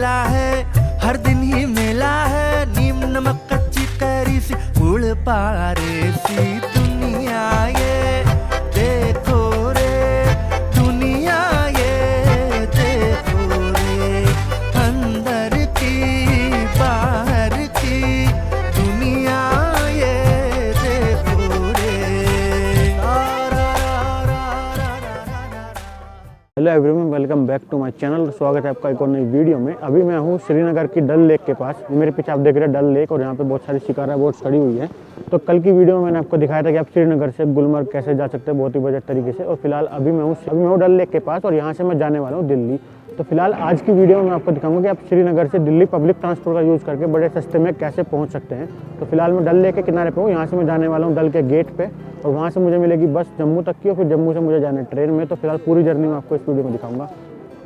मेला है, हर दिन ही मेला है। नीम नमक कच्ची कैरी सी गुड़ पारे सी दुनिया ये देखो रे, दुनिया ये देखो रे। अंदर की बाहर की दुनिया ये देखो रे। Hello everyone, welcome back to my channel. स्वागत है आपका एक और नई वीडियो में। अभी मैं हूँ श्रीनगर की डल लेक के पास। मेरे पीछे आप देख रहे हैं डल लेक, और यहाँ पे बहुत सारी शिकारा बोट्स खड़ी हुई है। तो कल की वीडियो में मैंने आपको दिखाया था कि आप श्रीनगर से गुलमर्ग कैसे जा सकते हैं बहुत ही बजट तरीके से। और फिलहाल अभी मैं हूँ डल लेक के पास, और यहाँ से मैं जाने वाला हूँ दिल्ली। तो फिलहाल आज की वीडियो में मैं आपको दिखाऊंगा कि आप श्रीनगर से दिल्ली पब्लिक ट्रांसपोर्ट का यूज़ करके बड़े सस्ते में कैसे पहुँच सकते हैं। तो फिलहाल मैं डल लेक के किनारे पे हूँ। यहाँ से मैं जाने वाला हूँ डल के गेट पे, और वहाँ से मुझे मिलेगी बस जम्मू तक की, और फिर जम्मू से मुझे जाना है ट्रेन में। तो फिलहाल पूरी जर्नी मैं आपको इस वीडियो में दिखाऊंगा।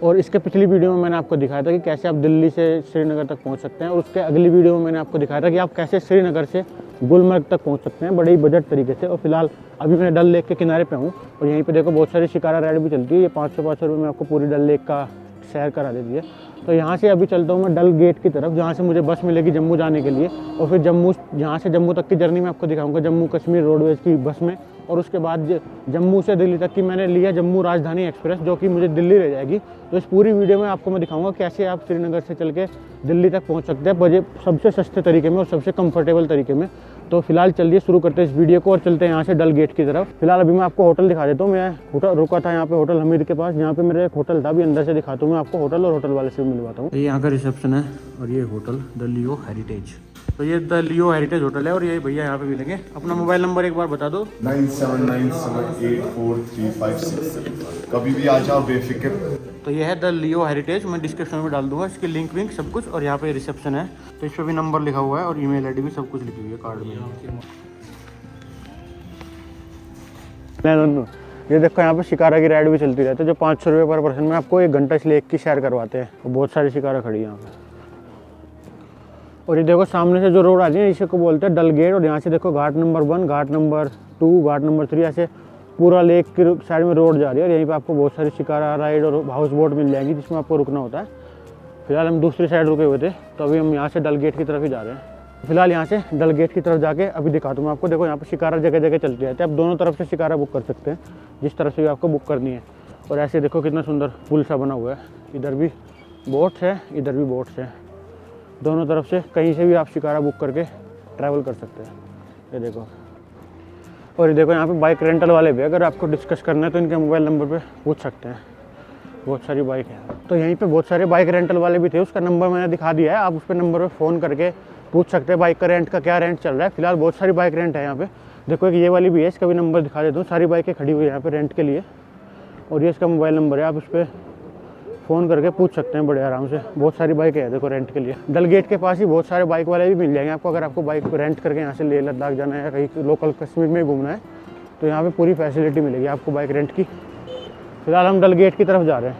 और इसके पिछली वीडियो में मैंने आपको दिखाया था कि कैसे आप दिल्ली से श्रीनगर तक पहुंच सकते हैं, और उसके अगली वीडियो में मैंने आपको दिखाया था कि आप कैसे श्रीनगर से गुलमर्ग तक पहुंच सकते हैं बड़े ही बजट तरीके से। और फिलहाल अभी मैं डल लेक के किनारे पे हूँ, और यहीं पे देखो बहुत सारी शिकारा राइड भी चलती है। ये 500 रुपये में आपको पूरी डल लेक का सैर करा देती है। तो यहाँ से अभी चलता हूँ मैं डल गेट की तरफ, जहाँ से मुझे बस मिलेगी जम्मू जाने के लिए। और फिर जम्मू, यहाँ से जम्मू तक की जर्नी में आपको दिखाऊंगा जम्मू कश्मीर रोडवेज़ की बस में। और उसके बाद जम्मू से दिल्ली तक की मैंने लिया जम्मू राजधानी एक्सप्रेस, जो कि मुझे दिल्ली ले जाएगी। तो इस पूरी वीडियो में आपको मैं दिखाऊंगा कैसे आप श्रीनगर से चल के दिल्ली तक पहुँच सकते हैं बजट सबसे सस्ते तरीके में और सबसे कंफर्टेबल तरीके में। तो फिलहाल चलिए शुरू करते हैं इस वीडियो को और चलते हैं यहाँ से डल गेट की तरफ। फिलहाल अभी मैं आपको होटल दिखा देता हूँ। मैं होटल रुका था यहाँ पे होटल हमीद के पास, जहाँ पे मेरा एक होटल था। अभी अंदर से दिखाता हूँ मैं आपको होटल, और होटल वाले से मिलवाता हूँ। ये यहाँ का रिसेप्शन है, और ये होटल द लियो हेरिटेज। तो ये द लियो हेरिटेज होटल है, और ये भैया यहाँ पे मिलेंगे। अपना मोबाइल नंबर एक बार बता दो। 9797843567। कभी भी आ जाओ बेफिक्र। तो ये है द लियो हेरिटेज, मैं डिस्क्रिप्शन में डाल दूंगा इसकी लिंक विंक सब कुछ। और यहाँ पे रिसेप्शन है, तो इस पर भी नंबर लिखा हुआ है, और ईमेल आईडी भी सब कुछ लिखी हुई है कार्ड में। ये देखो यहाँ पे शिकारा की राइड भी चलती रहती है, जो 500 रुपये पर पर्सन में आपको 1 घंटा इस लेक की सैर करवाते हैं। और बहुत सारी शिकारा खड़ी है यहाँ पे। और ये देखो सामने से जो रोड आ रही है इसी को बोलते हैं डल गेट। और यहाँ से देखो घाट नंबर 1, घाट नंबर 2, घाट नंबर 3, ऐसे पूरा लेक की साइड में रोड जा रही है। और यहीं पे आपको बहुत सारी शिकारा राइड और हाउस बोट मिल जाएंगी, जिसमें आपको रुकना होता है। फिलहाल हम दूसरी साइड रुके हुए थे, तो अभी हम यहाँ से डल गेट की तरफ ही जा रहे हैं। फिलहाल यहाँ से डल गेट की तरफ जाके अभी दिखाता हूँ मैं आपको। देखो यहाँ पे शिकारा जगह जगह चलती रहती है, आप दोनों तरफ से शिकारा बुक कर सकते हैं, जिस तरफ से भी आपको बुक करनी है। और ऐसे देखो कितना सुंदर पुल सा बना हुआ है। इधर भी बोट्स है, इधर भी बोट्स है। दोनों तरफ से कहीं से भी आप शिकारा बुक करके ट्रैवल कर सकते हैं। ये देखो, और ये देखो यहाँ पे बाइक रेंटल वाले भी, अगर आपको डिस्कस करना है तो इनके मोबाइल नंबर पे पूछ सकते हैं। बहुत सारी बाइक है, तो यहीं पे बहुत सारे बाइक रेंटल वाले भी थे। उसका नंबर मैंने दिखा दिया है, आप उस पर नंबर पे फ़ोन करके पूछ सकते हैं बाइक का रेंट का क्या रेंट चल रहा है। फिलहाल बहुत सारी बाइक रेंट है यहाँ पे। देखो एक ये वाली भी है, इसका भी नंबर दिखा देता हूँ। सारी बाइकें खड़ी हुई है यहाँ पे रेंट के लिए, और ये इसका मोबाइल नंबर है, आप उस पर फ़ोन करके पूछ सकते हैं बड़े आराम से। बहुत सारी बाइक है देखो रेंट के लिए। डल गेट के पास ही बहुत सारे बाइक वाले भी मिल जाएंगे आपको। अगर आपको बाइक रेंट करके यहाँ से लेह लद्दाख जाना है या कहीं लोकल कश्मीर में घूमना है, तो यहाँ पे पूरी फैसिलिटी मिलेगी आपको बाइक रेंट की। फिलहाल हम डल गेट की तरफ जा रहे हैं।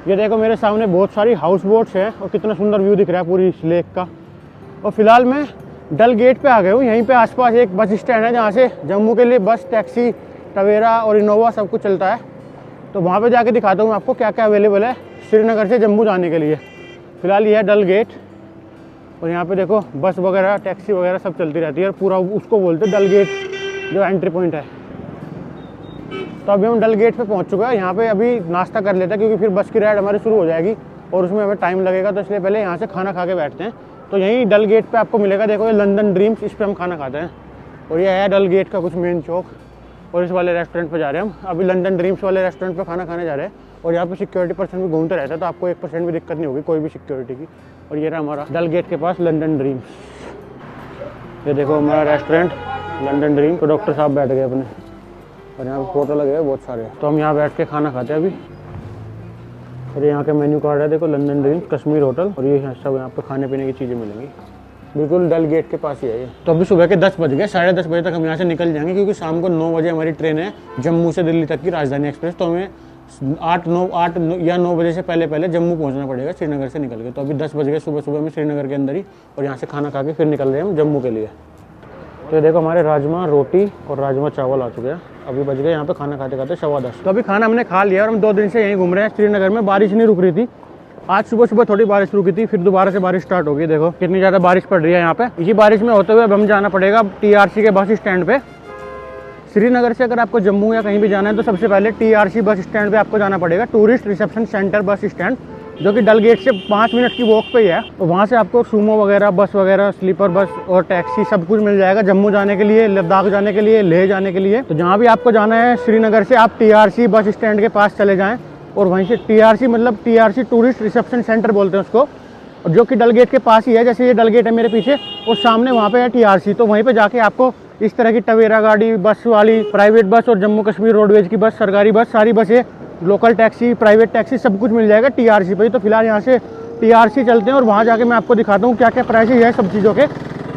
ये देखो मेरे सामने बहुत सारी हाउस बोट्स हैं, और कितना सुंदर व्यू दिख रहा है पूरी इस लेक का। और फिलहाल मैं डल गेट पे आ गया हूँ। यहीं पे आसपास एक बस स्टैंड है, जहाँ से जम्मू के लिए बस, टैक्सी, टवेरा और इनोवा सब कुछ चलता है। तो वहाँ पे जाके दिखाता हूँ मैं आपको क्या क्या अवेलेबल है श्रीनगर से जम्मू जाने के लिए। फिलहाल ये है डल गेट, और यहाँ पे देखो बस वगैरह, टैक्सी वगैरह सब चलती रहती है। और पूरा उसको बोलते हैं डल गेट, जो एंट्री पॉइंट है। तो अभी हम डल गेट पे पहुँच चुके हैं। यहाँ पे अभी नाश्ता कर लेते हैं, क्योंकि फिर बस की राइड हमारी शुरू हो जाएगी और उसमें हमें टाइम लगेगा। तो इसलिए पहले यहाँ से खाना खा के बैठते हैं। तो यहीं डल गेट पे आपको मिलेगा, देखो ये लंदन ड्रीम्स, इस पर हम खाना खाते हैं। और ये है डल गेट का कुछ मेन चौक, और इस वाले रेस्टोरेंट पे जा रहे हैं हम। अभी लंदन ड्रीम्स वाले रेस्टोरेंट पे खाना खाने जा रहे हैं। और यहाँ पे सिक्योरिटी पर्सन भी घूमते रहता है, तो आपको 1% भी दिक्कत नहीं होगी कोई भी सिक्योरिटी की। और ये रहा हमारा डल गेट के पास लंदन ड्रीम्स। ये देखो हमारा रेस्टोरेंट लंदन ड्रीम। तो डॉक्टर साहब बैठ गए अपने, और यहाँ पे फोटो लगे हुए बहुत सारे। तो हम यहाँ बैठ के खाना खाते हैं अभी। और यहाँ के मेन्यू कार्ड है देखो, लंदन ड्रीम्स कश्मीर होटल। और ये सब यहाँ पे खाने पीने की चीज़ें मिलेंगी, बिल्कुल डल गेट के पास ही है ये। तो अभी सुबह के 10 बज गए, 10:30 बजे तक हम यहाँ से निकल जाएंगे, क्योंकि शाम को 9 बजे हमारी ट्रेन है जम्मू से दिल्ली तक की राजधानी एक्सप्रेस। तो हमें 8 या 9 बजे से पहले जम्मू पहुँचना पड़ेगा श्रीनगर से निकल के। तो अभी 10 बज गए सुबह सुबह में श्रीनगर के अंदर ही, और यहाँ से खाना खा के फिर निकल रहे हैं हम जम्मू के लिए। तो ये देखो हमारे राजमा रोटी और राजमा चावल आ चुके हैं। अभी बज गए यहाँ पे खाना खाते खाते 10:15। तो अभी खाना हमने खा लिया और हम 2 दिन से यहीं घूम रहे हैं श्रीनगर में। बारिश नहीं रुक रही थी, आज सुबह सुबह थोड़ी बारिश रुकी थी, फिर दोबारा से बारिश स्टार्ट हो गई। देखो कितनी ज़्यादा बारिश पड़ रही है यहाँ पे। इसी बारिश में होते हुए अब हम जाना पड़ेगा TRC के बस स्टैंड पे। श्रीनगर से अगर आपको जम्मू या कहीं भी जाना है तो सबसे पहले TRC बस स्टैंड पे आपको जाना पड़ेगा, tourist reception centre bus stand, जो कि डल गेट से 5 मिनट की वॉक पे ही है। तो वहाँ से आपको सूमो वगैरह, बस वगैरह, स्लीपर बस और टैक्सी सब कुछ मिल जाएगा, जम्मू जाने के लिए, लद्दाख जाने के लिए, लेह जाने के लिए। तो जहाँ भी आपको जाना है श्रीनगर से आप TRC बस स्टैंड के पास चले जाएँ और वहीं से TRC मतलब TRC टूरिस्ट रिसेप्शन सेंटर बोलते हैं उसको, और जो कि डल गेट के पास ही है। जैसे ये डल गेट है मेरे पीछे और सामने वहाँ पे है TRC। तो वहीं पे जाके आपको इस तरह की टवेरा गाड़ी, बस वाली, प्राइवेट बस और जम्मू कश्मीर रोडवेज की बस, सरकारी बस, सारी बसें, लोकल टैक्सी, प्राइवेट टैक्सी सब कुछ मिल जाएगा TRC पे। तो फिलहाल यहाँ से TRC चलते हैं और वहाँ जाके मैं आपको दिखाता हूँ क्या क्या प्राइसेज है सब चीज़ों के,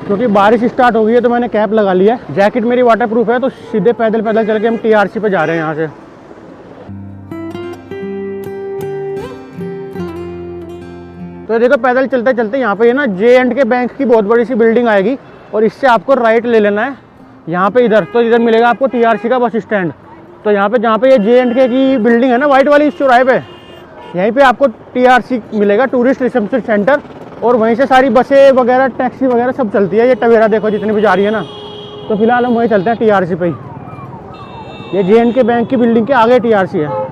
क्योंकि बारिश स्टार्ट हो गई है तो मैंने कैप लगा लिया है। जैकेट मेरी वाटरप्रूफ है, तो सीधे पैदल पैदल चल के हम TRC पे जा रहे हैं यहाँ से। तो देखो पैदल चलते चलते यहाँ पे ये ना J&K बैंक की बहुत बड़ी सी बिल्डिंग आएगी और इससे आपको राइट ले लेना है यहाँ पे इधर। तो इधर मिलेगा आपको TRC का बस स्टैंड। तो यहाँ पे जहाँ पे ये J&K की बिल्डिंग है ना वाइट वाली, इस चौराहे पे यहीं पे आपको TRC मिलेगा, टूरिस्ट रिसेप्शन सेंटर, और वहीं से सारी बसें वगैरह, टैक्सी वगैरह सब चलती है। ये टवेरा देखो जितनी भी जा रही है ना। तो फिलहाल हम वहीं चलते हैं TRC पे ही। ये J&K बैंक की बिल्डिंग के आगे TRC है।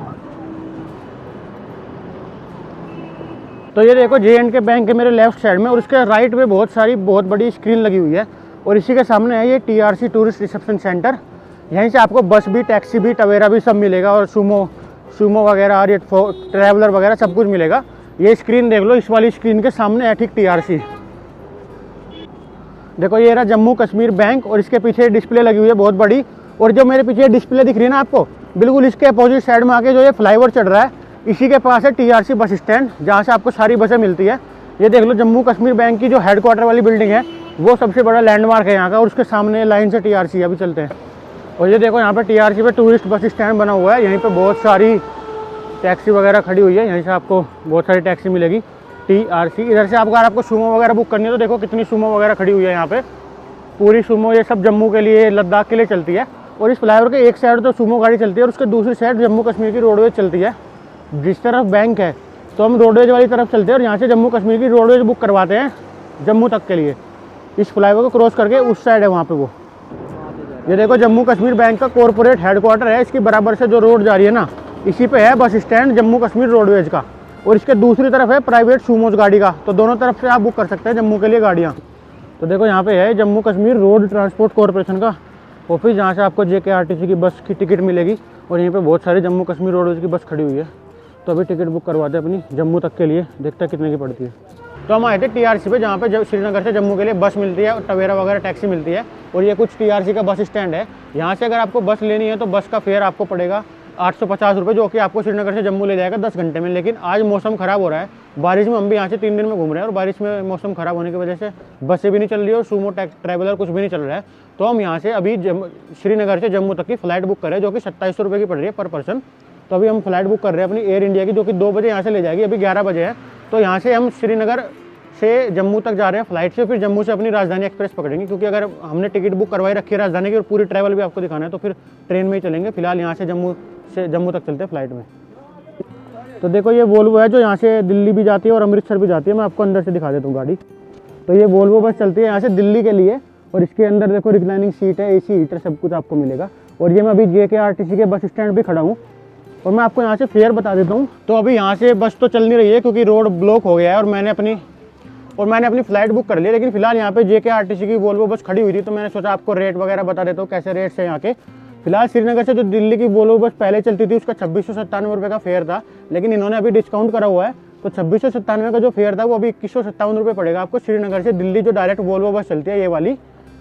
तो ये देखो J&K बैंक के मेरे लेफ्ट साइड में और उसके राइट में बहुत बड़ी स्क्रीन लगी हुई है और इसी के सामने है ये TRC टूरिस्ट रिसेप्शन सेंटर। यहीं से आपको बस भी, टैक्सी भी, टवेरा भी सब मिलेगा और सूमो वगैरह और ये ट्रैवलर वगैरह सब कुछ मिलेगा। ये स्क्रीन देख लो, इस वाली स्क्रीन के सामने है ठीक TRC। देखो ये रहा जम्मू कश्मीर बैंक और इसके पीछे डिस्प्ले लगी हुई है बहुत बड़ी। और जो मेरे पीछे डिस्प्ले दिख रही है ना आपको, बिल्कुल इसके अपोजिट साइड में आके जो ये फ्लाईओवर चढ़ रहा है, इसी के पास है TRC बस स्टैंड, जहाँ से आपको सारी बसें मिलती है। ये देख लो जम्मू कश्मीर बैंक की जो हेडक्वार्टर वाली बिल्डिंग है वो सबसे बड़ा लैंडमार्क है यहाँ का, और उसके सामने लाइन से TRC। अभी चलते हैं। और ये देखो यहाँ पे TRC पे टूरिस्ट बस स्टैंड बना हुआ है। यहीं पे बहुत सारी टैक्सी वगैरह खड़ी हुई है, यहीं से आपको बहुत सारी टैक्सी मिलेगी TRC। इधर से अगर आपको सूमो वगैरह बुक करनी है तो देखो कितनी सूमो वगैरह खड़ी हुई है यहाँ पे। पूरी सूमो ये सब जम्मू के लिए, लद्दाख के लिए चलती है। और इस फ्लाईओवर के एक साइड तो सूमो गाड़ी चलती है और उसके दूसरी साइड जम्मू कश्मीर की रोडवेज चलती है। जिस तरफ बैंक है तो हम रोडवेज वाली तरफ चलते हैं और यहाँ से जम्मू कश्मीर की रोडवेज बुक करवाते हैं जम्मू तक के लिए। इस फ्लाईओवर को क्रॉस करके उस साइड है वहाँ पे वो। ये देखो जम्मू कश्मीर बैंक का कॉर्पोरेट हेडक्वार्टर है। इसकी बराबर से जो रोड जा रही है ना, इसी पे है bus stand Jammu Kashmir roadways का, और इसके दूसरी तरफ है प्राइवेट सूमोज गाड़ी का। तो दोनों तरफ से आप बुक कर सकते हैं जम्मू के लिए गाड़ियाँ। तो देखो यहाँ पे है Jammu Kashmir road transport corporation का ऑफिस, जहाँ से आपको JKRTC की बस की टिकट मिलेगी। और यहीं पे बहुत सारी जम्मू कश्मीर रोडवेज की बस खड़ी हुई है। तो अभी टिकट बुक करवाते हैं अपनी जम्मू तक के लिए, देखते हैं कितने की पड़ती है। तो हम आए थे TRC पे, जहाँ पे श्रीनगर से जम्मू के लिए बस मिलती है और टवेरा वगैरह टैक्सी मिलती है। और ये कुछ TRC का बस स्टैंड है। यहाँ से अगर आपको बस लेनी है तो बस का फेयर आपको पड़ेगा 850 रुपये, जो कि आपको श्रीनगर से जम्मू ले जाएगा 10 घंटे में। लेकिन आज मौसम ख़राब हो रहा है, बारिश में हम भी यहाँ से 3 दिन में घूम रहे हैं और बारिश में मौसम ख़राब होने की वजह से बसें भी नहीं चल रही और सूमो ट्रैवलर कुछ भी नहीं चल रहा है। तो हम यहाँ से अभी श्रीनगर से जम्मू तक की फ़्लाइट बुक करें, जो कि 2700 रुपये की पड़ रही है पर पर्सन। तो अभी हम फ्लाइट बुक कर रहे हैं अपनी एयर इंडिया की, जो कि 2 बजे यहाँ से ले जाएगी। अभी 11 बजे है। तो यहाँ से हम श्रीनगर से जम्मू तक जा रहे हैं फ्लाइट से, फिर जम्मू से अपनी राजधानी एक्सप्रेस पकड़ेंगे, क्योंकि अगर हमने टिकट बुक करवाई रखी है राजधानी की और पूरी ट्रैवल भी आपको दिखाना है तो फिर ट्रेन में ही चलेंगे। फिलहाल यहाँ से जम्मू तक चलते हैं फ्लाइट में। तो देखो ये वोल्वो है जो यहाँ से दिल्ली भी जाती है और अमृतसर भी जाती है। मैं आपको अंदर से दिखा देता हूँ गाड़ी। तो ये वोल्वो बस चलती है यहाँ से दिल्ली के लिए और इसके अंदर देखो रिक्लाइनिंग सीट है, AC हीटर सब कुछ आपको मिलेगा। और ये मैं अभी JKRTC के बस स्टैंड भी खड़ा हूँ और मैं आपको यहाँ से फेयर बता देता हूँ। तो अभी यहाँ से बस तो चल नहीं रही है क्योंकि रोड ब्लॉक हो गया है और मैंने अपनी फ़्लाइट बुक कर ली। लेकिन फिलहाल यहाँ पे JKRTC की वोल्वो बस खड़ी हुई थी, तो मैंने सोचा आपको रेट वगैरह बता देता हूँ कैसे रेट्स है यहाँ के। फिलहाल श्रीनगर से जो दिल्ली की वोल्वो बस पहले चलती थी उसका 2697 रुपये का फेयर था, लेकिन इन्होंने अभी डिस्काउंट करा हुआ है। तो 2697 का जो फेयर था वो अभी 2157 रुपये पड़ेगा आपको श्रीनगर से दिल्ली जो डायरेक्ट वोल्वो बस चलती है ये वाली।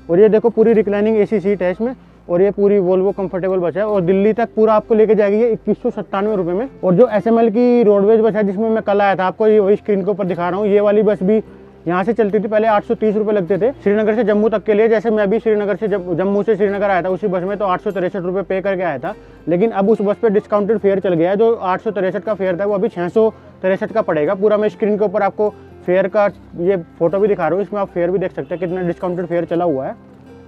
और ये देखो पूरी रिक्लाइनिंग AC सीट है इसमें और ये पूरी वोल्वो कंफर्टेबल बस है और दिल्ली तक पूरा आपको लेके जाएगी ये 2197 रुपये में। और जो SML की रोडवेज बस है जिसमें मैं कल आया था, आपको ये वही स्क्रीन के ऊपर दिखा रहा हूँ, ये वाली बस भी यहाँ से चलती थी पहले 830 रुपये लगते थे श्रीनगर से जम्मू तक के लिए। जैसे मैं भी श्रीनगर से जम्मू से श्रीनगर आया था उसी बस में, तो 863 रुपये पे करके आया था। लेकिन अब उस बस पे डिस्काउंटेड फेयर चल गया है, जो 863 का फेयर था वो अभी 663 का पड़ेगा पूरा। मैं स्क्रीन के ऊपर आपको फेयर का ये फोटो भी दिखा रहा हूँ, इसमें आप फेयर भी देख सकते हैं कितना डिस्काउंटेड फेयर चला हुआ है।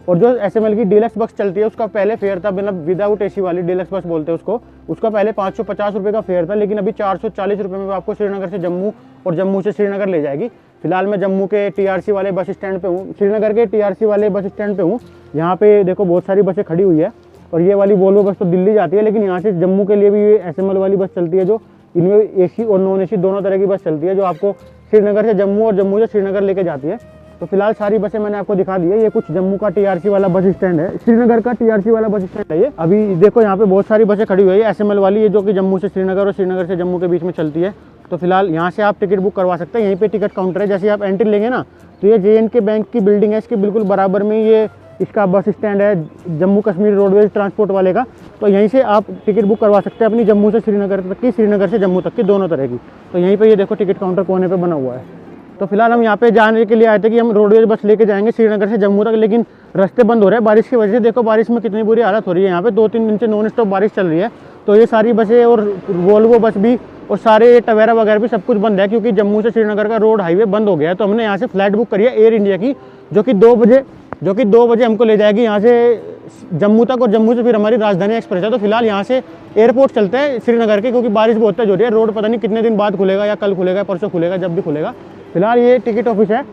और जो SML की डीलक्स बस चलती है उसका पहले फेयर था, मतलब विदाउट AC वाली डीलक्स बस बोलते हैं उसको, उसका पहले 550 रुपये का फेयर था, लेकिन अभी 440 रुपये में आपको श्रीनगर से जम्मू और जम्मू से श्रीनगर ले जाएगी। फिलहाल मैं जम्मू के TRC वाले बस स्टैंड पे हूँ, श्रीनगर के TRC वाले बस स्टैंड पे हूँ। यहाँ पे देखो बहुत सारी बसें खड़ी हुई है, और ये वाली वोल्वो बस तो दिल्ली जाती है, लेकिन यहाँ से जम्मू के लिए भी ये SML वाली बस चलती है, जो इनमें AC और नॉन AC दोनों तरह की बस चलती है, जो आपको श्रीनगर से जम्मू और जम्मू से श्रीनगर लेके जाती है। तो फिलहाल सारी बसें मैंने आपको दिखा दी है। ये कुछ जम्मू का TRC वाला बस स्टैंड है, श्रीनगर का TRC वाला बस स्टैंड है ये। अभी देखो यहाँ पे बहुत सारी बसें खड़ी हुई है SML वाली, ये जो कि जम्मू से श्रीनगर और श्रीनगर से जम्मू के बीच में चलती है। तो फिलहाल यहाँ से आप टिकट बुक करवा सकते हैं, यहीं पे टिकट काउंटर है। जैसे आप एंट्री लेंगे ना, तो ये JNK बैंक की बिल्डिंग है, इसके बिल्कुल बराबर में ये इसका बस स्टैंड है जम्मू कश्मीर रोडवेज ट्रांसपोर्ट वाले का। तो यहीं से आप टिकट बुक करवा सकते हैं अपनी, जम्मू से श्रीनगर तक की, श्रीनगर से जम्मू तक की, दोनों तरह की। तो यहीं पे ये देखो टिकट काउंटर कोने पे बना हुआ है। तो फिलहाल हम यहाँ पे जाने के लिए आए थे कि हम रोडवेज बस लेके जाएंगे श्रीनगर से जम्मू तक, लेकिन रास्ते बंद हो रहे हैं बारिश की वजह से। देखो बारिश में कितनी बुरी हालत हो रही है, यहाँ पे 2-3 दिन से नॉन स्टॉप बारिश चल रही है। तो ये सारी बसें और वोल्वो बस भी और सारे टवेरा वगैरह भी सब कुछ बंद है, क्योंकि जम्मू से श्रीनगर का रोड हाईवे बंद हो गया है। तो हमने यहाँ से फ्लाइट बुक करी है एयर इंडिया की, जो कि 2 बजे हमको ले जाएगी यहाँ से जम्मू तक, और जम्मू से फिर हमारी राजधानी एक्सप्रेस है। तो फिलहाल यहाँ से एयरपोर्ट चलते हैं श्रीनगर के, क्योंकि बारिश बहुत तेज हो रही है। रोड पता नहीं कितने दिन बाद खुलेगा, या कल खुलेगा, परसों खुलेगा, जब भी खुलेगा। फिलहाल ये टिकट ऑफिस है,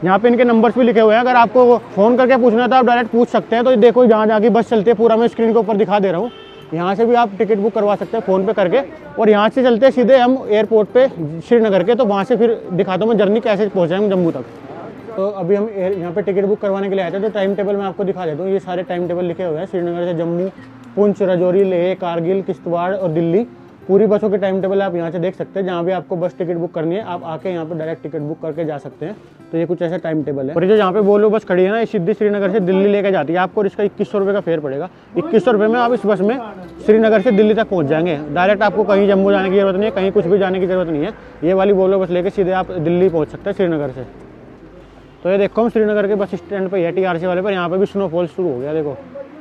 यहाँ पे इनके नंबर्स भी लिखे हुए हैं। अगर आपको फ़ोन करके पूछना है तो आप डायरेक्ट पूछ सकते हैं। तो देखो जहाँ जहाँ की बस चलती है पूरा मैं स्क्रीन के ऊपर दिखा दे रहा हूँ, यहाँ से भी आप टिकट बुक करवा सकते हैं फ़ोन पे करके। और यहाँ से चलते हैं सीधे हम एयरपोर्ट पे श्रीनगर के, तो वहाँ से फिर दिखाता हूँ मैं जर्नी कैसे पहुँचाएंगे जम्मू तक। तो अभी हम यहाँ पे टिकट बुक करवाने के लिए आए थे, तो टाइम टेबल मैं आपको दिखा देता हूँ। ये सारे टाइम टेबल लिखे हुए हैं, श्रीनगर से जम्मू, पुंछ, राजौरी, लेह, कारगिल, किश्तवाड़ और दिल्ली, पूरी बसों के टाइम टेबल आप यहाँ से देख सकते हैं। जहाँ भी आपको बस टिकट बुक करनी है आप आके यहाँ पे डायरेक्ट टिकट बुक करके जा सकते हैं। तो ये कुछ ऐसा टाइम टेबल है। और ये जो यहाँ पे वोल्वो बस खड़ी है ना, ये सीधी श्रीनगर से दिल्ली लेके जाती है आपको, और इसका 2100 रुपये का फेयर पड़ेगा। 2100 रुपये में आप इस बस में श्रीनगर से दिल्ली तक पहुँच जाएंगे। डायरेक्ट आपको कहीं जम्मू जाने की जरूरत नहीं है, कहीं कुछ भी जाने की जरूरत नहीं है। ये वाली वोल्वो बस लेके सीधे आप दिल्ली पहुँच सकते हैं श्रीनगर से। तो ये देखो हम श्रीनगर के बस स्टैंड पर है TRC वाले पर, यहाँ पे भी स्नोफॉल शुरू हो गया। देखो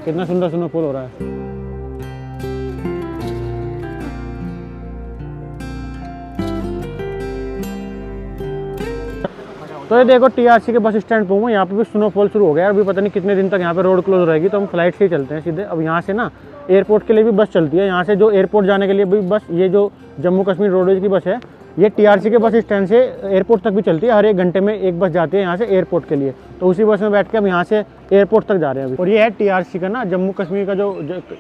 कितना सुंदर स्नोफॉल हो रहा है। तो ये देखो TRC के बस स्टैंड पर हूँ, यहाँ पे भी स्नोफॉल शुरू हो गया। अभी पता नहीं कितने दिन तक यहाँ पे रोड क्लोज रहेगी, तो हम फ्लाइट से ही चलते हैं सीधे। अब यहाँ से ना एयरपोर्ट के लिए भी बस चलती है, यहाँ से जो एयरपोर्ट जाने के लिए भी बस, ये जो जम्मू कश्मीर रोडवेज की बस है, ये TRC के बस स्टैंड से एयरपोर्ट तक भी चलती है। हर 1 घंटे में एक बस जाती है यहाँ से एयरपोर्ट के लिए। तो उसी बस में बैठ के हम यहाँ से एयरपोर्ट तक जा रहे हैं अभी। और ये है TRC का ना जम्मू कश्मीर का जो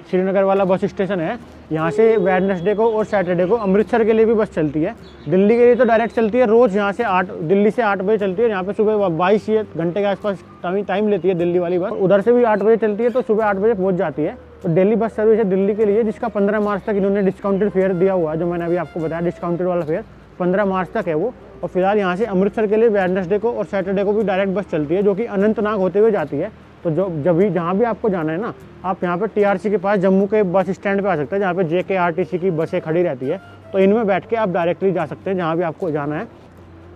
श्रीनगर वाला बस स्टेशन है। यहाँ से वेडनेसडे को और सैटरडे को अमृतसर के लिए भी बस चलती है। दिल्ली के लिए तो डायरेक्ट चलती है रोज़, यहाँ से दिल्ली से 8 बजे चलती है। यहाँ पे सुबह 22 घंटे के आसपास टाइम लेती है दिल्ली वाली बस। उधर से भी 8 बजे चलती है, तो सुबह 8 बजे पहुँच जाती है। तो दिल्ली बस सर्विस है दिल्ली के लिए, जिसका 15 मार्च तक इन्होंने डिस्काउंटेड फेयर दिया हुआ है, जो मैंने अभी आपको बताया डिस्काउंटेड वाला फेयर 15 मार्च तक है वो। और फिलहाल यहाँ से अमृतसर के लिए वेडनेसडे को और सैटरडे को भी डायरेक्ट बस चलती है, जो कि अनंतनाग होते हुए जाती है। तो जब भी जहाँ भी आपको जाना है ना, आप यहाँ पे TRC के पास जम्मू के बस स्टैंड पे आ सकते हैं, जहाँ पे JKRTC की बसें खड़ी रहती है। तो इनमें बैठ के आप डायरेक्टली जा सकते हैं जहाँ भी आपको जाना है।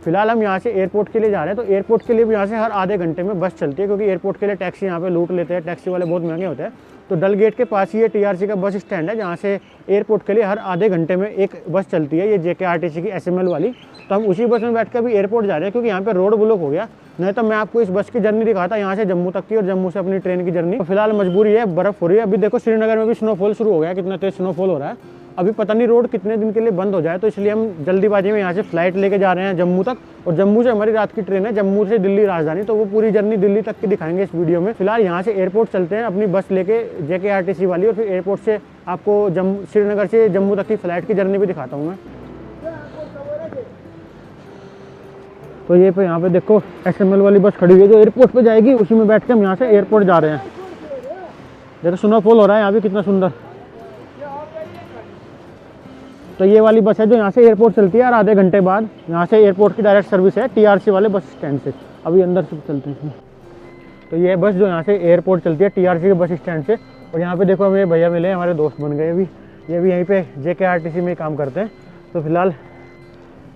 फिलहाल हम यहाँ से एयरपोर्ट के लिए जा रहे हैं, तो एयरपोर्ट के लिए भी यहाँ से हर आधे घंटे में बस चलती है, क्योंकि एयरपोर्ट के लिए टैक्सी यहाँ पे लूट लेते हैं, टैक्सी वाले बहुत महंगे होते हैं। तो डल गेट के पास ही ये TRC का बस स्टैंड है, जहाँ से एयरपोर्ट के लिए हर आधे घंटे में एक बस चलती है, ये JKRTC की SML वाली। तो हम उसी बस में बैठ के अभी एयरपोर्ट जा रहे हैं, क्योंकि यहाँ पे रोड ब्लॉक हो गया। नहीं तो मैं आपको इस बस की जर्नी दिखाता यहाँ से जम्मू तक की, और जम्मू से अपनी ट्रेन की जर्नी। तो फिलहाल मजबूरी है, बर्फ़ हो रही है। अभी देखो श्रीनगर में भी स्नोफॉल शुरू हो गया, कितना तेज स्नोफॉल हो रहा है। अभी पता नहीं रोड कितने दिन के लिए बंद हो जाए, तो इसलिए हम जल्दीबाजी में यहाँ से फ्लाइट लेके जा रहे हैं जम्मू तक। और जम्मू से हमारी रात की ट्रेन है, जम्मू से दिल्ली राजधानी, तो वो पूरी जर्नी दिल्ली तक की दिखाएंगे इस वीडियो में। फिलहाल यहाँ से एयरपोर्ट चलते हैं अपनी बस लेके JKRTC वाली, और फिर एयरपोर्ट से आपको श्रीनगर से जम्मू तक की फ्लाइट की जर्नी भी दिखाता हूँ मैं। तो ये पे यहाँ पे देखो SML वाली बस खड़ी हुई है, जो एयरपोर्ट पे जाएगी, उसी में बैठ के हम यहाँ से एयरपोर्ट जा रहे हैं। देखो स्नोफॉल हो रहा है यहाँ भी कितना सुंदर। तो ये वाली बस है जो यहाँ से एयरपोर्ट चलती है, और आधे घंटे बाद यहाँ से एयरपोर्ट की डायरेक्ट सर्विस है TRC वाले बस स्टैंड से। अभी अंदर से चलते हैं इसमें। तो ये बस जो यहाँ से एयरपोर्ट चलती है TRC के बस स्टैंड से। और यहाँ पे देखो हमें भैया मिले, हमारे दोस्त बन गए अभी, ये भी यहीं पे JKRTC में काम करते हैं। तो फिलहाल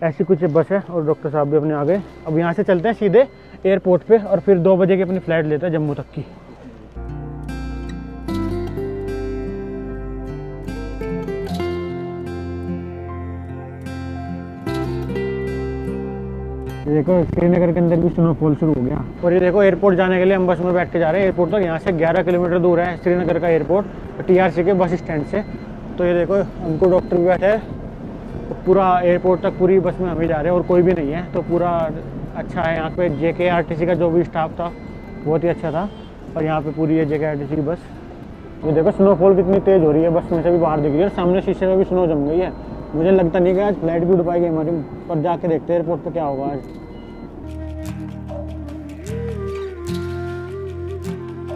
ऐसी कुछ बस है, और डॉक्टर साहब भी अपने आ गए। अब यहाँ से चलते हैं सीधे एयरपोर्ट पे, और फिर 2 बजे की अपनी फ़्लाइट लेते हैं जम्मू तक की। ये देखो श्रीनगर के अंदर भी स्नोफॉल शुरू हो गया। और ये देखो एयरपोर्ट जाने के लिए हम बस में बैठ के जा रहे हैं एयरपोर्ट तक। यहाँ से 11 किलोमीटर दूर है श्रीनगर का एयरपोर्ट TRC के बस स्टैंड से। तो ये देखो हमको डॉक्टर भी बैठे हैं, पूरा एयरपोर्ट तक पूरी बस में हम ही जा रहे हैं और कोई भी नहीं है। तो पूरा अच्छा है यहाँ पे। JKRTC का जो भी स्टाफ था बहुत ही अच्छा था। और यहाँ पे पूरी है JKRTC की बस। ये देखो स्नोफॉल कितनी तेज़ हो रही है, बस में से भी बाहर दिख रही है। सामने शीशे में भी स्नो जम गई है। मुझे लगता नहीं कि आज फ्लाइट भी उड़ पाएगी हमारी, पर जाके देखते हैं एयरपोर्ट पे क्या होगा आज।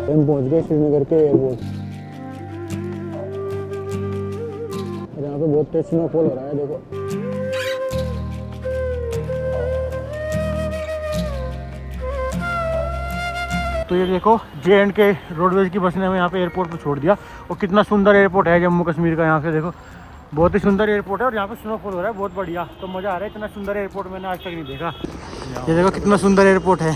हम पहुँच गए श्रीनगर के एयरपोर्ट। और यहाँ पे बहुत तेज स्नोफॉल हो रहा है देखो। तो ये देखो J&K रोडवेज की बस ने हमें यहाँ पे एयरपोर्ट पे छोड़ दिया। और कितना सुंदर एयरपोर्ट है जम्मू कश्मीर का। यहाँ से देखो बहुत ही सुंदर एयरपोर्ट है और यहाँ पे स्नोफॉल हो रहा है बहुत बढ़िया। तो मज़ा आ रहा है, इतना सुंदर एयरपोर्ट मैंने आज तक नहीं देखा। ये देखो कितना सुंदर एयरपोर्ट है।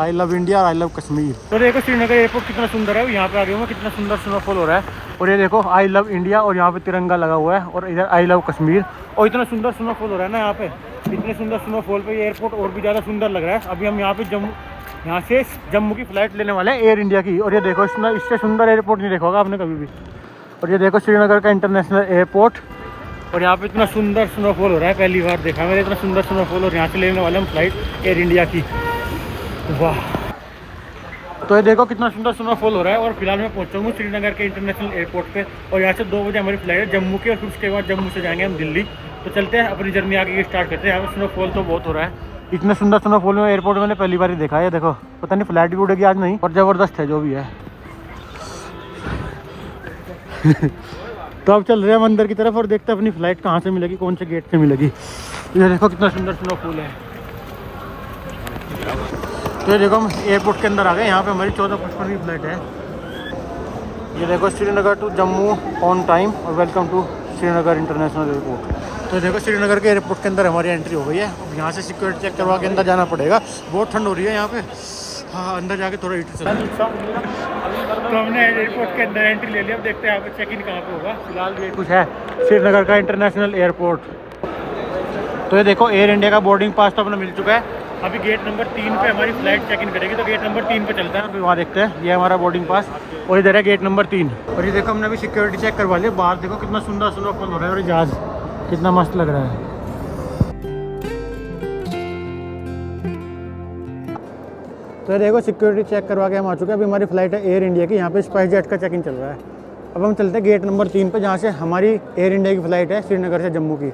I love India, I love Kashmir. तो देखो श्रीनगर एयरपोर्ट कितना सुंदर है। यहाँ पे आगे हुआ कितना सुंदर स्नोफॉल हो रहा है। और ये देखो आई लव इंडिया और यहाँ पे तिरंगा लगा हुआ है और इधर आई लव कश्मीर। और इतना सुंदर स्नोफॉल हो रहा है ना यहाँ पे। इतने सुंदर स्नोफॉल पे ये एयरपोर्ट और भी ज़्यादा सुंदर लग रहा है। अभी हम यहाँ से जम्मू की फ़्लाइट लेने वाले हैं एयर इंडिया की। और ये देखो इससे सुंदर एयरपोर्ट नहीं देखा होगा आपने कभी भी। और ये देखो श्रीनगर का इंटरनेशनल एयरपोर्ट। और यहाँ पे इतना सुंदर स्नोफॉल हो रहा है, पहली बार देखा मैंने इतना सुंदर स्नोफॉल। और यहाँ से लेने वाले हम फ्लाइट एयर इंडिया की। वाह, तो ये देखो कितना सुंदर स्नोफॉल हो रहा है। और फिलहाल मैं पहुँचा हूँ श्रीनगर के इंटरनेशनल एयरपोर्ट पे। और यहाँ से 2 बजे हमारी फ्लाइट है जम्मू की। और फिर उसके बाद जम्मू से जाएंगे हम दिल्ली। तो चलते हैं अपनी जर्नी आगे स्टार्ट करते हैं। यहाँ पे स्नोफॉल तो बहुत हो रहा है। इतना सुंदर स्नोफॉल में एयरपोर्ट मैंने पहली बार ही देखा है। देखो पता नहीं फ्लाइट भी उड़ेगी आज नहीं, और ज़बरदस्त है जो भी है। तो अब चल रहे हैं हम अंदर की तरफ और देखते हैं अपनी फ़्लाइट कहाँ से मिलेगी, कौन से गेट से मिलेगी। ये देखो कितना सुंदर स्नोफॉल है। तो ये देखो हम एयरपोर्ट के अंदर आ गए। यहाँ पे हमारी 14:55 की फ़्लाइट है। ये देखो Srinagar to Jammu on time और welcome to Srinagar international airport. तो देखो श्रीनगर के एयरपोर्ट के अंदर हमारी एंट्री हो गई है। अब यहाँ से सिक्योरिटी चेक करवा के अंदर जाना पड़ेगा। बहुत ठंड हो रही है यहाँ पे। हाँ, अंदर जाके थोड़ा हीटर चल। तो हमने एयरपोर्ट के अंदर एंट्री ले लिया। अब देखते हैं यहाँ पे चेक इन कहाँ पे होगा। फिलहाल ये कुछ है श्रीनगर का इंटरनेशनल एयरपोर्ट। तो ये देखो एयर इंडिया का बोर्डिंग पास तो अपना मिल चुका है। अभी गेट नंबर 3 पे हमारी फ्लाइट चेक इन करेगी। तो गेट नंबर 3 पे चलता है, अभी वहाँ देखते हैं। ये हमारा बोर्डिंग पास और इधर है गेट नंबर 3। और ये देखो हमने अभी सिक्योरिटी चेक करवा लिया। बाहर देखो कितना सुंदर स्नोफॉल हो रहा है और जहाज़ कितना मस्त लग रहा है। तो ये देखो सिक्योरिटी चेक करवा के हम आ चुके हैं। अभी हमारी फ्लाइट है एयर इंडिया की। यहाँ पे स्पाइस जेट का चेक इन चल रहा है। अब हम चलते हैं गेट नंबर 3 पे, जहाँ से हमारी एयर इंडिया की फ़्लाइट है श्रीनगर से जम्मू की।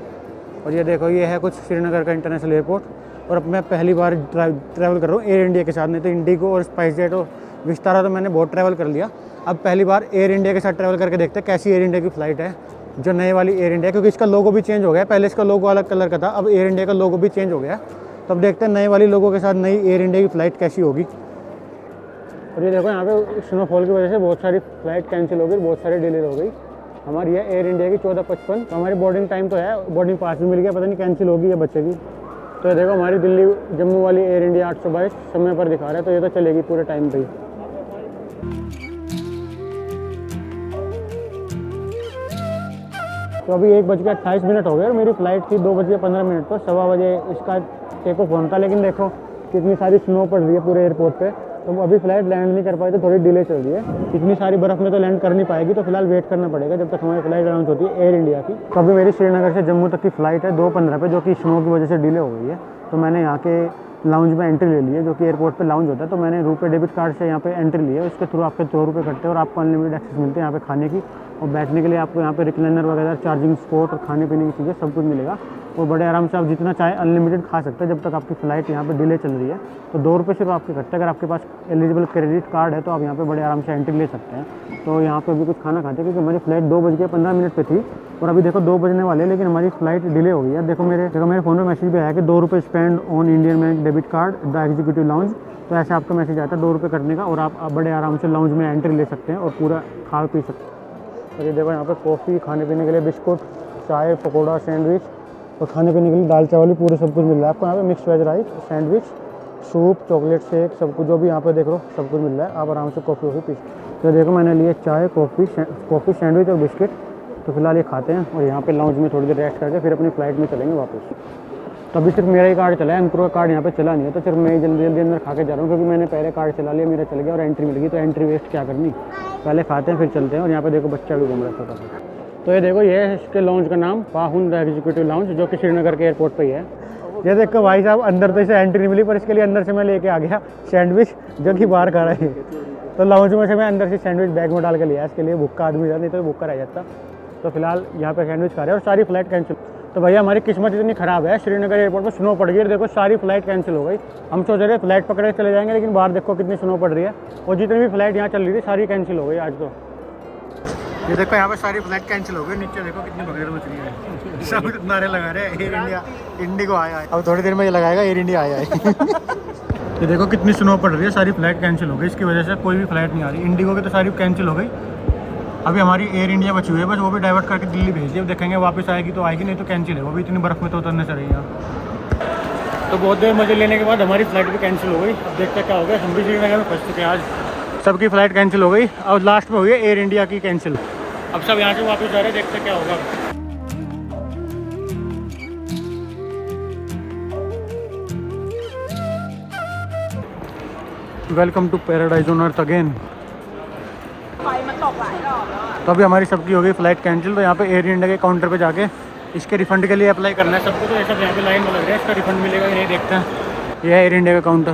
और ये देखो ये है कुछ श्रीनगर का इंटरनेशनल एयरपोर्ट। और अब मैं पहली बार ट्रैवल कर रहा हूँ एयर इंडिया के साथ। नहीं तो इंडिगो और स्पाइस जेट और विस्तारा तो मैंने बहुत ट्रैवल कर लिया। अब पहली बार एयर इंडिया के साथ ट्रैवल करके देखते हैं कैसी एयर इंडिया की फ़्लाइट है, जो नए वाली एयर इंडिया। क्योंकि इसका लोगो भी चेंज हो गया। पहले इसका लोगो अलग कलर का था, अब एयर इंडिया का लोगो भी चेंज हो गया। तो अब देखते हैं नए वाली लोगों के साथ नई एयर इंडिया की फ़्लाइट कैसी होगी। और ये देखो यहाँ पे स्नोफॉल की वजह से बहुत सारी फ़्लाइट कैंसिल हो गई, बहुत सारी डिले हो गई। हमारी है एयर इंडिया की 14:55। तो हमारी बोर्डिंग टाइम तो है, बोर्डिंग पास भी मिल गया, पता नहीं कैंसिल होगी या बचेगी। तो ये देखो हमारी दिल्ली जम्मू वाली एयर इंडिया 822 समय पर दिखा रहा है। तो ये तो चलेगी पूरे टाइम पे ही। तो अभी 1:28 हो गए और मेरी फ़्लाइट थी 2:15 पर। 1:15 बजे इसका टेक ऑफ होना था। लेकिन देखो कितनी सारी स्नो पड़ रही है पूरे एयरपोर्ट पे। तो अभी फ्लाइट लैंड नहीं कर पाई, तो थोड़ी डिले चल रही है। इतनी सारी बर्फ़ में तो लैंड कर नहीं पाएगी। तो फिलहाल वेट करना पड़ेगा जब तक हमारी फ्लाइट अनाउंस होती है एयर इंडिया की। तो अभी मेरी श्रीनगर से जम्मू तक की फ़्लाइट है 2:15 पे, जो कि स्नो की वजह से डिले हो गई है। तो मैंने यहाँ के लाउंज में एंट्री ले ली है, जो कि एयरपोर्ट पे लाउंज होता है। तो मैंने रुपए डेबिट कार्ड से यहाँ पे एंट्री ली है। इसके थ्रू आपके 2 रुपये कटते हैं और आपको अनलिमिटेड एक्सेस मिलते हैं यहाँ पे खाने की। और बैठने के लिए आपको यहाँ पे रिक्लाइनर वगैरह, चार्जिंग स्पॉट और खाने पीने की चीज़ें सब कुछ मिलेगा। और बड़े आराम से आप जितना चाहें अनलिमिटेड खा सकते हैं जब तक आपकी फ़्लाइट यहाँ पे डिले चल रही है। तो 2 रुपये सिर्फ आपके कटते हैं। अगर आपके पास एलिजिबल क्रेडिट कार्ड है तो आप यहाँ पे बड़े आराम से एंट्री ले सकते हैं। तो यहाँ पे भी कुछ खाना खाते हैं, क्योंकि हमारी फ़्लाइट 2:15 पे थी और अभी देखो 2 बजने वाले, लेकिन हमारी फ़्लाइट डिले हो गई है। देखो मेरे फ़ोन में मैसेज भी आया कि 2 रुपये spend on Indian bank debit card the executive lounge. तो ऐसे आपका मैसेज आता है 2 रुपये कटने का और आप बड़े आराम से लाउंज में एंट्री ले सकते हैं और पूरा खा पी सकते हैं। और ये देखो यहाँ पे कॉफ़ी, खाने पीने के लिए बिस्कुट, चाय, पकौड़ा, सैंडविच और खाने पीने के लिए दाल चावल पूरे सब कुछ मिल रहा है आपको यहाँ पे। Mix veg rice, sandwich, soup, chocolate shake, सब कुछ जो भी यहाँ पे देख लो सब कुछ मिल रहा है। आप आराम से कॉफ़ी वॉफ़ी पी। तो देखो मैंने लिए चाय, कॉफ़ी, सैंडविच और बिस्किट। तो फिलहाल ये खाते हैं और यहाँ पे लाउंज में थोड़ी देर रेस्ट करके फिर अपनी फ़्लाइट में चलेंगे वापस। तो अभी सिर्फ मेरा ही कार्ड चला है, अंकुर का कार्ड यहाँ पे चला नहीं है, तो सिर्फ मैं जल्दी जल्दी अंदर खा के जा रहा हूँ, क्योंकि मैंने पहले कार्ड चला लिया, मेरा चल गया और एंट्री मिल गई, तो एंट्री वेस्ट क्या करनी, पहले खाते हैं फिर चलते हैं। और यहाँ पे देखो बच्चा भी घूम रहा था फटाफट। तो ये देखो ये है इसके लॉन्च का नाम, पाहुन एग्जीक्यूटिव लाउंज, जो कि श्रीनगर के एयरपोर्ट पर ही है। ये देखो भाई साहब, अंदर तो इसे एंट्री नहीं मिली, पर इसके लिए अंदर से मैं लेके आ गया सैंडविच, जो कि बाहर खा रहा है। तो लाउंज में से मैं अंदर से सैंडविच बैग में डाल के लिया, इसके लिए भूखा आदमी था, नहीं तो भूखा रह जाता। तो फिलहाल यहाँ पे सैंडविच खा रहे हैं और सारी फ्लाइट कैंसिल। तो भैया हमारी किस्मत इतनी ख़राब है, श्रीनगर एयरपोर्ट पर स्नो पड़ गई और देखो सारी फ्लाइट कैंसिल हो गई। हम सोच रहे फ्लाइट पकड़े चले जाएंगे, लेकिन बाहर देखो कितनी स्नो पड़ रही है, और जितनी भी फ्लाइट यहाँ चल रही थी सारी कैंसिल हो गई आज। तो ये देखो यहाँ पे सारी फ्लाइट कैंसिल हो गई, नीचे देखो कितनी भगदड़ मच रही है, सब नारे लगा रहे हैं एयर इंडिया, इंडिगो आया है। अब थोड़ी देर में ये लगाएगा एयर इंडिया आया है। ये देखो कितनी स्नो पड़ रही है, सारी फ्लाइट कैंसिल हो गई, इसकी वजह से कोई भी फ्लाइट नहीं आ रही। इंडिगो की तो सारी कैंसिल हो गई, अभी हमारी एयर इंडिया बची हुई है बस, वो भी डाइवर्ट करके दिल्ली भेज दी। अब देखेंगे वापस आएगी तो आएगी, नहीं तो कैंसिल है, वो भी इतनी बर्फ़ में तो उतरने से रही है। तो बहुत देर मजे लेने के बाद हमारी फ़्लाइट भी कैंसिल हो गई। अब देखते क्या हो गया, हम भी श्रीनगर में फंस चुके हैं आज, सबकी फ़्लाइट कैंसिल हो गई और लास्ट में हुई है एयर इंडिया की कैंसिल। अब सब यहाँ से वापस जा रहे हैं, देखते क्या होगा। Welcome to paradise on earth again. तो अभी हमारी सबकी हो गई फ्लाइट कैंसिल, तो यहाँ पे एयर इंडिया के काउंटर पे जाके इसके रिफंड के लिए अप्लाई करना है सबको। तो ये सब यहाँ पे लाइन में लग रहा है, इसका रिफंड मिलेगा कि नहीं देखते हैं। ये है एयर इंडिया का काउंटर।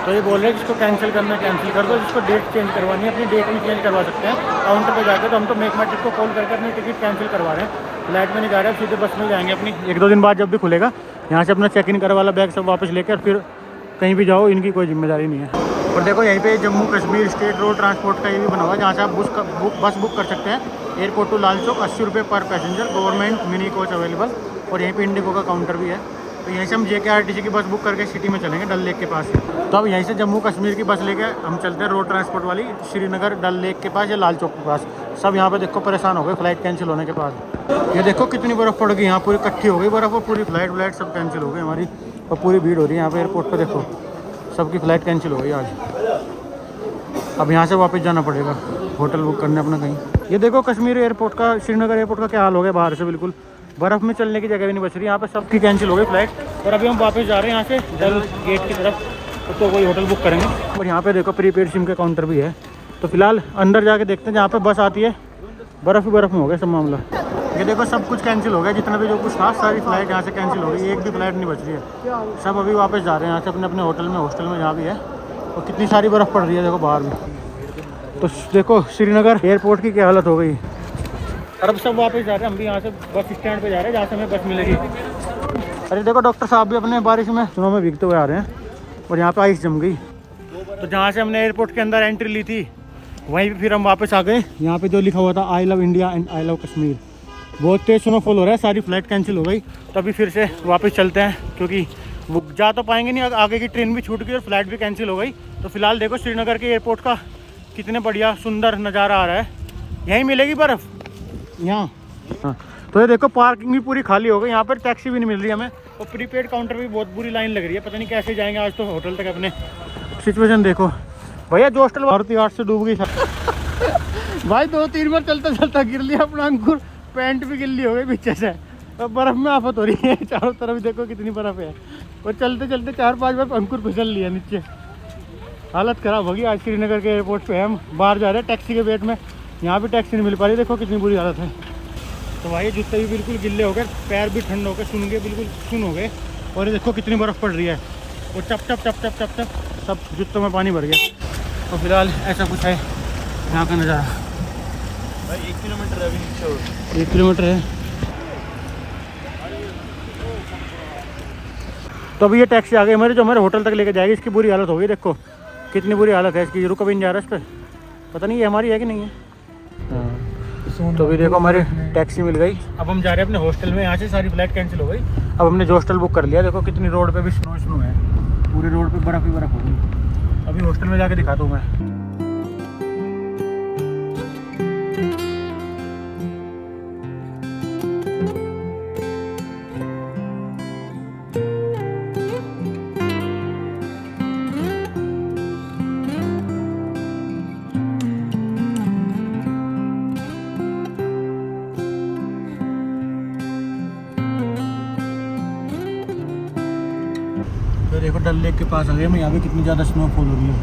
तो ये बोल रहे हैं जिसको कैंसिल करना है कैंसिल कर दो, जिसको डेट चेंज करवानी है अपनी डेट भी चेंज करवा सकते हैं काउंटर पे जाकर। तो हम तो मेक माई ट्रिप को कॉल करके अपनी टिकट कैंसिल करवा रहे हैं, फ्लाइट में नहीं जा रहे हैं, सीधे बस में जाएंगे अपनी। 1-2 दिन बाद जब भी खुलेगा यहाँ से अपना चेक इन करवा वाला बैग सब वापस लेकर फिर कहीं भी जाओ, इनकी कोई जिम्मेदारी नहीं है। और देखो यहीं पे Jammu Kashmir state road transport का ये भी बना हुआ है, जहाँ से आप बस बुक कर सकते हैं। एयरपोर्ट टू लाल चौक 80 रुपये पर passenger, government mini coach available. और यहीं पे इंडिगो का काउंटर भी है। तो यहीं से हम JKRTC की बस बुक करके सिटी में चलेंगे डल लेक के पास। तो अब यहीं से जम्मू कश्मीर की बस लेके हम चलते हैं रोड ट्रांसपोर्ट वाली, श्रीनगर डल लेक के पास या लाल चौक के पास। सब यहाँ पे देखो परेशान हो गए फ्लाइट कैंसिल होने के बाद। ये देखो कितनी बर्फ़ पड़ गई, यहाँ पूरी इकट्ठी हो गई बर्फ़ और पूरी फ्लाइट सब कैंसिल हो गई हमारी, और पूरी भीड़ हो रही है यहाँ पे एयरपोर्ट पर। देखो सबकी फ़्लाइट कैंसिल हो गई आज। अब यहाँ से वापस जाना पड़ेगा होटल बुक करने अपना कहीं। ये देखो कश्मीर एयरपोर्ट का, श्रीनगर एयरपोर्ट का क्या हाल हो गया, बाहर से बिल्कुल बर्फ़ में चलने की जगह भी नहीं बच रही। यहाँ पे सबकी कैंसिल हो गई फ्लाइट। और अभी हम वापस जा रहे हैं यहाँ से डल गेट की तरफ, तो कोई होटल बुक करेंगे। और यहाँ पे देखो प्रीपेड सिम का काउंटर भी है। तो फिलहाल अंदर जाके देखते हैं, जहाँ पे बस आती है बर्फ़ ही बर्फ़ में हो गया सब मामला। ये देखो सब कुछ कैंसिल हो गया, जितना भी जो कुछ था सारी फ्लाइट यहाँ से कैंसिल हो गई, एक भी फ्लाइट नहीं बच रही है। सब अभी वापस जा रहे हैं यहाँ से अपने अपने होटल में जहाँ भी है। और कितनी सारी बर्फ़ पड़ रही है देखो बाहर भी। तो देखो श्रीनगर एयरपोर्ट की क्या हालत हो गई। और अब सब वापस जा रहे हैं, हम भी यहाँ से बस स्टैंड पे जा रहे हैं जहाँ से हमें बस मिलेगी। अरे देखो डॉक्टर साहब भी अपने बारिश में स्नो में भीगते हुए आ रहे हैं, और यहाँ पे आइस जम गई। तो जहाँ से हमने एयरपोर्ट के अंदर एंट्री ली थी वहीं पे फिर हम वापस आ गए। यहाँ पे जो लिखा हुआ था I love India and I love Kashmir. बहुत तेज़ स्नोफॉल हो रहा है, सारी फ्लाइट कैंसिल हो गई। तो अभी फिर से वापस चलते हैं, क्योंकि वो जा तो पाएंगे नहीं, आगे की ट्रेन भी छूट गई और फ्लाइट भी कैंसिल हो गई। तो फिलहाल देखो श्रीनगर के एयरपोर्ट का कितने बढ़िया सुंदर नज़ारा आ रहा है। यहीं मिलेगी बर्फ़ यहाँ। हाँ तो ये देखो पार्किंग भी पूरी खाली हो गई, यहाँ पर टैक्सी भी नहीं मिल रही हमें, और प्रीपेड काउंटर भी बहुत बुरी लाइन लग रही है। पता नहीं कैसे जाएंगे आज तो होटल तक अपने। सिचुएशन देखो भैया, जो हॉस्टल भारती आर्ट से डूब गई भाई, 2-3 बार चलता चलता गिर लिया अपना अंकुर, पैंट भी गिल्ली हो गई पीछे से। अब बर्फ़ में आफत हो रही है चारों तरफ, देखो कितनी बर्फ़ है। और चलते चलते 4-5 बार अंकुर फिसल लिया नीचे, हालत ख़राब होगी। आज श्रीनगर के एयरपोर्ट पे हम बाहर जा रहे हैं टैक्सी के वेट में, यहाँ भी टैक्सी नहीं मिल पा रही, देखो कितनी बुरी हालत है। तो भाई जूते भी बिल्कुल गिल्ले हो गए, पैर भी ठंड हो गए, सुन गए, बिल्कुल सुन हो गए। और ये देखो कितनी बर्फ़ पड़ रही है, और चप चप चप चप चप चप सब जूतों में पानी भर गया। तो फिलहाल ऐसा कुछ है यहाँ का नज़ारा। भाई 1 किलोमीटर है अभी नीचे, 1 किलोमीटर है। तो अभी ये टैक्सी आ गई हमारे, जो हमारे होटल तक लेके जाएगी। इसकी बुरी हालत हो गई, देखो कितनी बुरी हालत है इसकी, रुक भी नहीं जा रहा इस पर। पता नहीं ये हमारी है कि नहीं है। हाँ तो अभी देखो हमारी टैक्सी मिल गई। अब हम जा रहे हैं अपने हॉस्टल में, यहाँ से सारी फ्लाइट कैंसिल हो गई। अब हमने जो हॉस्टल बुक कर लिया, देखो कितनी रोड पे भी स्नो है, पूरे रोड पे बर्फ़ ही बर्फ़ हो गई। अभी हॉस्टल में जाके दिखाता हूँ मैं। डल लेक के पास आ गए हम। यहाँ पे कितनी ज़्यादा स्नोफॉल हो रही है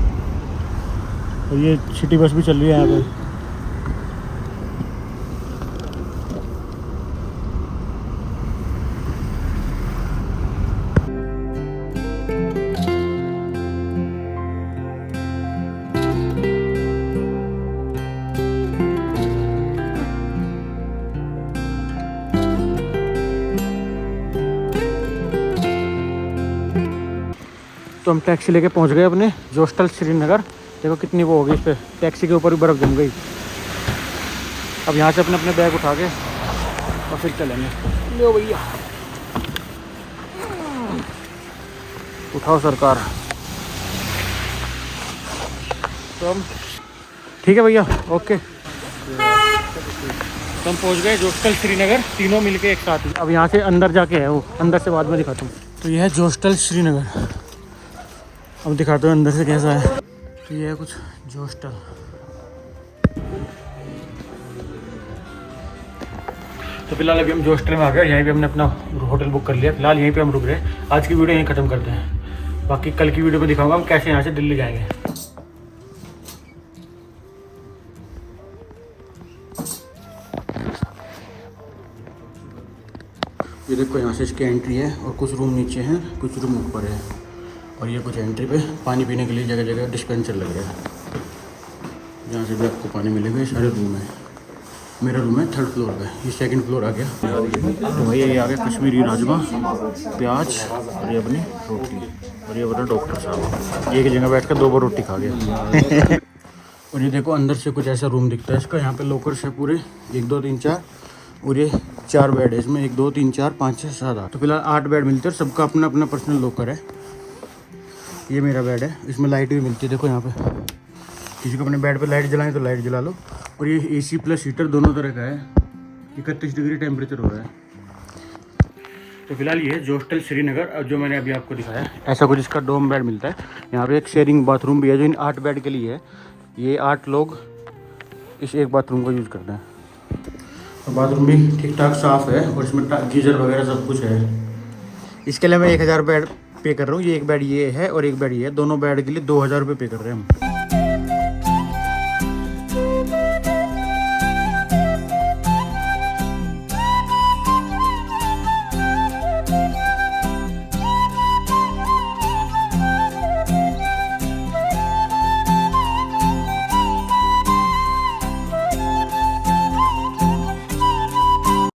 और ये सिटी बस भी चल रही है यहाँ पे। तो हम टैक्सी लेके पहुंच गए अपने जोस्टल श्रीनगर। देखो कितनी वो हो गई, इस पर टैक्सी के ऊपर भी बर्फ़ जम गई। अब यहाँ से अपने अपने बैग उठा के और फिर चलेंगे। लो भैया उठाओ सरकार। तो हम ठीक है भैया, ओके। तो हम पहुँच गए जोस्टल श्रीनगर, तीनों मिलके एक साथ। अब यहाँ से अंदर जाके है वो, अंदर से बाद में दिखाता हूँ। तो ये है जोस्टल श्रीनगर। अब दिखाते हैं अंदर से कैसा है। तो ये है कुछ जोस्टल। तो फिलहाल अभी हम जोस्टल में आ गए। यहीं पे हमने अपना होटल बुक कर लिया। फिलहाल यहीं पे हम रुक रहे हैं। आज की वीडियो यहीं ख़त्म करते हैं। बाकी कल की वीडियो में दिखाऊंगा हम कैसे यहाँ से दिल्ली जाएंगे। ये देखो यहाँ से इसकी एंट्री है और कुछ रूम नीचे हैं, कुछ रूम ऊपर है। और ये कुछ एंट्री पे पानी पीने के लिए जगह जगह डिस्पेंसर लग रहा है, जहाँ से भी आपको पानी मिलेगा। ये सारे रूम है। मेरा रूम है 3rd फ्लोर पे, ये 2nd फ्लोर आ गया। तो भैया ये आ गया कश्मीरी राजमा, प्याज और ये अपनी रोटी। और ये बता डॉक्टर साहब एक जगह बैठ कर 2 बार रोटी खा गया। और ये देखो अंदर से कुछ ऐसा रूम दिखता है इसका। यहाँ पे लॉकर्स है पूरे 1 2 3 4 और ये 4 बेड है इसमें। 1 2 3 4 5 6 7 8। तो फिलहाल 8 बेड मिलते हैं और सबका अपना अपना पर्सनल लॉकर है। ये मेरा बेड है, इसमें लाइट भी मिलती है। देखो यहाँ पे किसी को अपने बेड पे लाइट जलाएं तो लाइट जला लो। और ये AC प्लस हीटर दोनों तरह का है। 31 डिग्री टेम्परेचर हो रहा है। तो फिलहाल ये है जोस्टल श्रीनगर जो मैंने अभी आपको दिखाया। ऐसा कुछ इसका डोम बेड मिलता है। यहाँ पे एक शेयरिंग बाथरूम भी है जो इन 8 बेड के लिए है। ये 8 लोग इस एक बाथरूम का यूज़ करते हैं। तो बाथरूम भी ठीक ठाक साफ़ है और इसमें गीज़र वगैरह सब कुछ है। इसके लिए मैं 1000 बेड पे कर रहा हूँ। ये एक बेड ये है और एक बेड ये है। दोनों बेड के लिए 2000 रुपये पे कर रहे हैं हम।